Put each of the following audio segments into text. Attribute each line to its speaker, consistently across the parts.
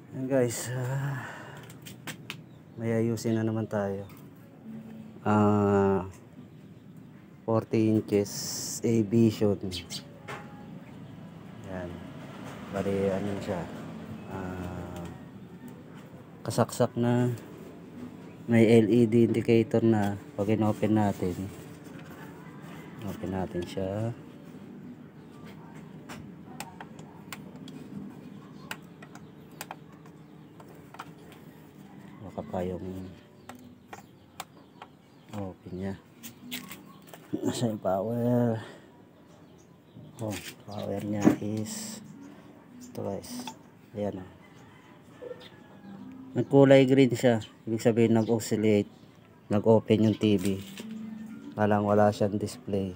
Speaker 1: Ayan guys, may ayusin na naman tayo. 40 inches A vision. Yan, bali ano siya, kasaksak na, may LED indicator na. Pag in-open natin, open natin siya, baka pa yung open nya. Nasa yung power. Power nya is ito guys. Ayan o. Nagkulay green siya. Ibig sabihin nag-oscillate. Nag-open yung TV. Walang wala siyang display.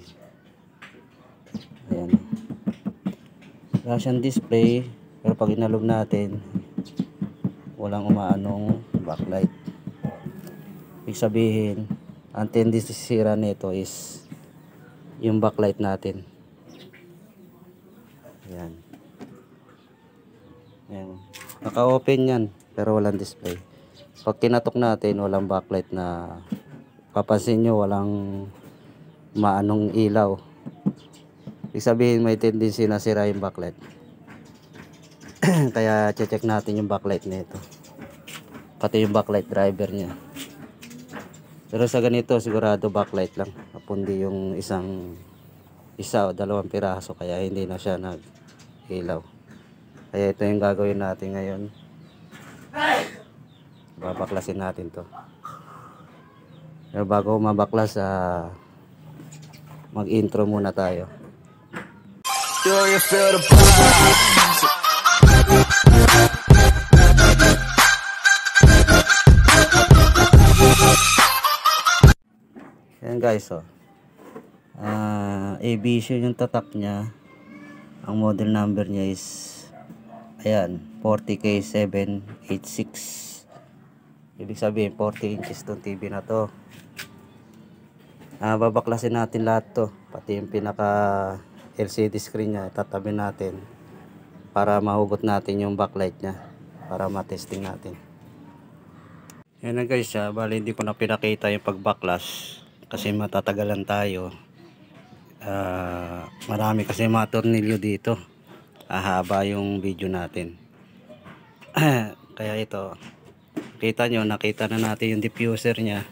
Speaker 1: Ayan. Wala siyang display. Pero pag inalog natin, walang umaanong backlight. Ibig sabihin, ang tendency sira nito is yung backlight natin. Ayan. Ayan. Naka-open yan pero walang display. Pag kinatok natin, walang backlight na, papansin nyo walang maanong ilaw. Ibig sabihin may tendency na sira yung backlight. Kaya check natin yung backlight nito, pati yung backlight driver nya. Pero sa ganito sigurado backlight lang, napundi yung isa o dalawang piraso, kaya hindi na siya nag ilaw. Kaya ito yung gagawin natin ngayon. Babaklasin natin to. Pero bago mabaklas, mag intro muna tayo. Ayan guys, A-Vision yung tatak nya. Ang model number nya is ayan, 40K786. Ibig sabihin 40 inches tong TV na to. Babaklasin natin lahat to, pati yung pinaka LCD screen nya tatabi natin para mahugot natin yung backlight nya, para matesting natin. Yan na guys, bali hindi ko na pinakita yung pagbaklas kasi matatagalan tayo. Marami kasi mga tornilyo dito, haba yung video natin. Kaya ito, kita nyo, nakita na natin yung diffuser nya.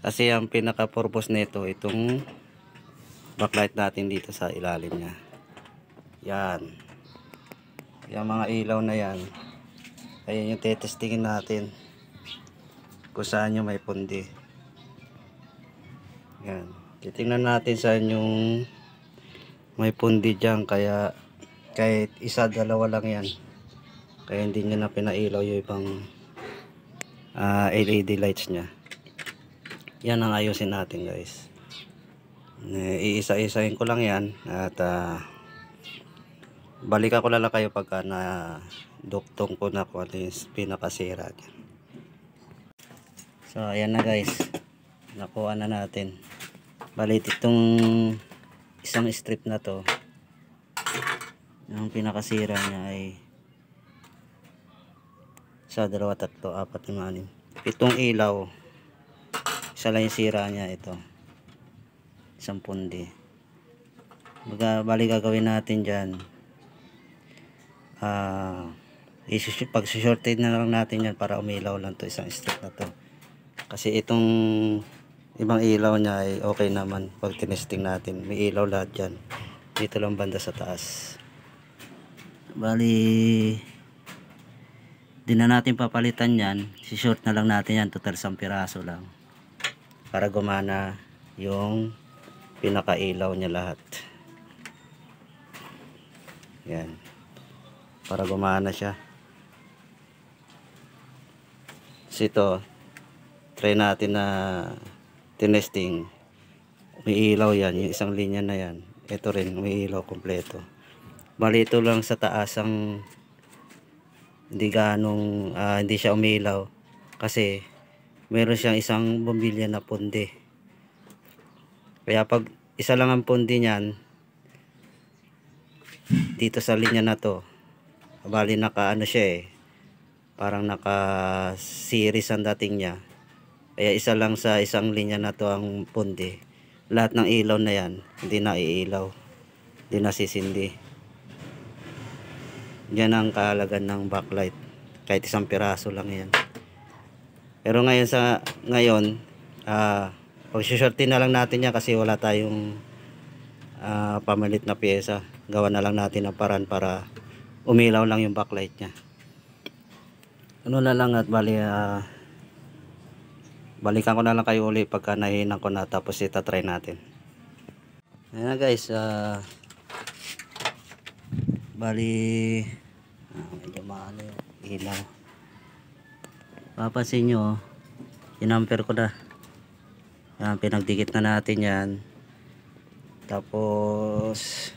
Speaker 1: Kasi ang pinaka purpose nito, itong backlight natin dito sa ilalim nya. Yan, yung mga ilaw na yan, ayan yung tetestingin natin kung saan yung may pundi. Yan, titingnan natin saan yung may pundi dyan. Kaya kahit isa dalawa lang yan, kaya hindi nyo na pinailaw yung ibang LED lights nya. Yan ang ayusin natin guys. Iisa-isahin ko lang yan at balikan ko lang kayo pagka na duktong ko na kung ano yung pinakasira dyan. So ayan na guys, nakuha na natin. Balit itong isang strip na to, yung pinakasira nya ay 1, 2, 3, 4, 5, 6. Itong ilaw, isa lang yung sira nya, ito isang pundi. Bali gagawin natin dyan, pag-shorted na lang natin yan para umilaw lang to isang strip na to. Kasi itong ibang ilaw nya ay okay naman. Pag tinesting natin, may ilaw lahat dyan. Dito lang banda sa taas. Bali di na natin papalitan yan, si-short na lang natin yan, total 1 piraso lang para gumana yung pinaka-ilaw nya lahat. Yan, para gumana siya. So ito, try natin na tinesting, may ilaw yan, yung isang linya na yan. Ito rin may ilaw kompleto. Bali ito lang sa taas ang hindi ganong hindi siya umilaw kasi meron siyang isang bumbilya na pundi. Kaya pag isa lang ang pundi niyan dito sa linya na to, Bali naka ano siya parang naka series ang dating niya. Kaya isa lang sa isang linya na to ang pundi. Lahat ng ilaw na yan hindi na iilaw, hindi na sisindi. Yan ang kahalagan ng backlight, kahit isang piraso lang yan. Pero ngayon pag-shortin na lang natin yan kasi wala tayong pamalit na pyesa. Gawa na lang natin ang paraan para umilaw lang yung backlight nya. Ano na lang at balikan ko na lang kayo uli pagka nahihinan ko na, tapos itatry natin. Ayan na guys, medyo maano yung ilaw. Papansin nyo, inamper ko na. Yan, pinagdikit na natin yan. Tapos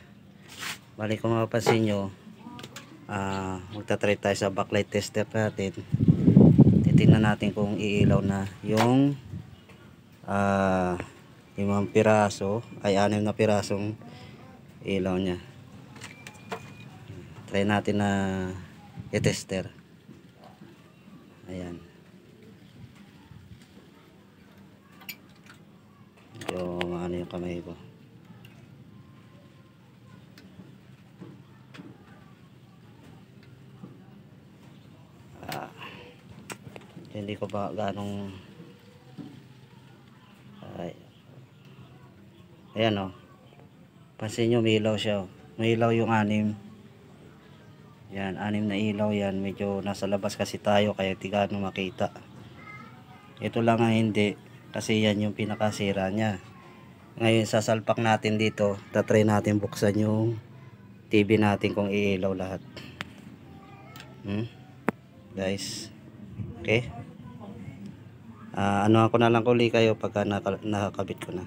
Speaker 1: kung mapapansin nyo, magta-try tayo sa backlight tester natin. Titingnan natin kung iilaw na yung 5 piraso ay 6 na pirasong ilaw nya. Try natin na i-tester. Ayan, medyo maano yung kamay ko. Hindi ko ba ganong ayan pansin nyo, may ilaw siya. May ilaw yung 6. Yan, 6 na ilaw yan. Medyo nasa labas kasi tayo kaya di gaano makita. Ito lang ang hindi, kasi yan yung pinakasira nya. Ngayon sasalpak natin dito, tatry natin buksan yung TV natin kung iilaw lahat. Guys, okay, ano ako na lang uli kayo pagka nakakabit ko na.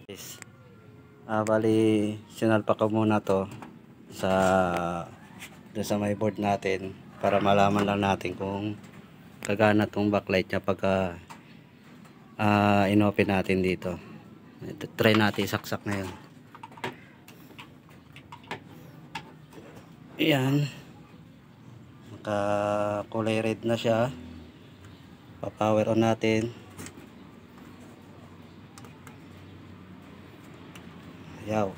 Speaker 1: Yes. Bali sinalpak ko muna to doon sa may board natin para malaman lang natin kung kagana tong backlight nya pagka inopen natin dito. Try natin saksak na yun. Ayan, naka kulay red na siya. Pa-power on natin. Yaw.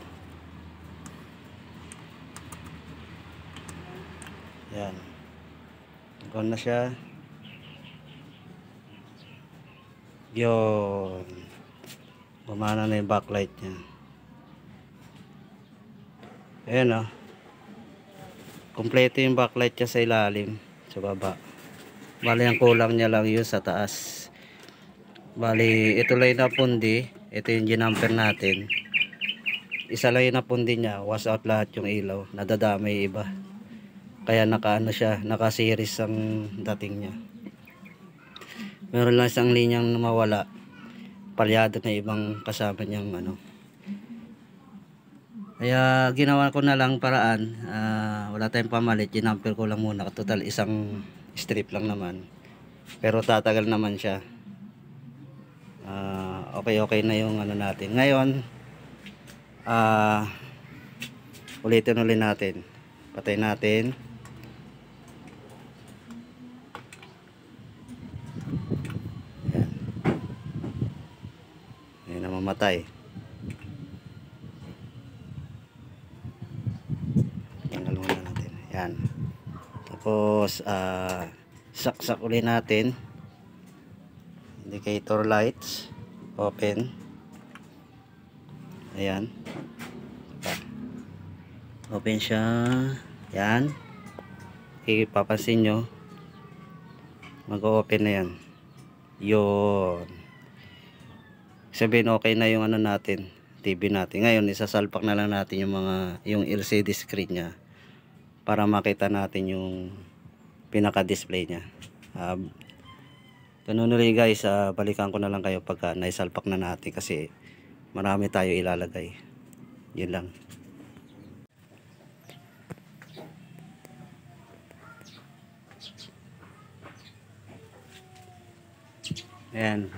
Speaker 1: Yan. On na siya. Yun. Gumana na yung backlight niya. Ayan kompleto yung backlight niya sa ilalim, sa baba. Bali ang kulang niya lang yun sa taas. Bali ito lang na pundi. Ito yung ginamper natin. Isa lang yung napundi niya, wash out lahat yung ilaw, nadadamay iba. Kaya naka series ang dating niya. Meron lang isang linyang mawala, palyado na ibang kasama niyang Kaya ginawa ko na lang paraan, wala tayong pamalit, ginamper ko lang muna. Total isang strip lang naman, pero tatagal naman siya. Okay na yung natin. Ngayon ulitin natin. Patay natin. Ayan. Ayan na mamatay. Tanggal muna natin. Ayan. Tapos saksak ulit natin. Indicator lights. Open. Ayan. Open siya. Yan. Okay, papansin nyo, mag-open na yan. Yun. Sabihin okay na yung natin, TV natin. Ngayon isasalpak na lang natin yung LCD screen nya para makita natin yung pinaka display nya. Ganun ulit guys, balikan ko na lang kayo pagka naisalpak na natin kasi marami tayo ilalagay. Yun lang. Ayan,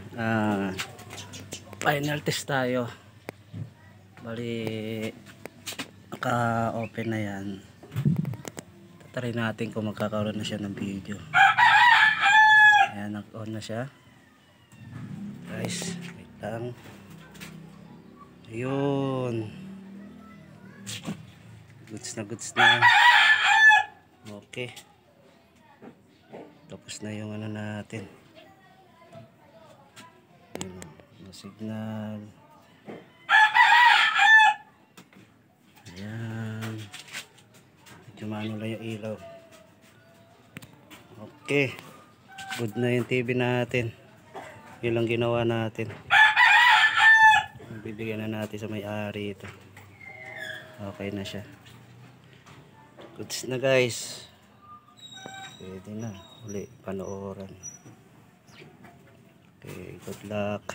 Speaker 1: final test tayo. Bali naka open na yan. Try natin kung magkakaroon na siya ng video. Ayan, nag-on na siya. Guys, wait lang. Ayun. Goods na. Okay. Tapos na yung ano natin. Ayun, no signal. Ayan. Medyo maano lang yung ilaw. Okay. Good na yung TV natin. Yun lang ginawa natin. Bibigyan na natin sa may-ari ito. Okay na siya. Goods na guys. Pwede na. Uli panooran. Okay, good luck.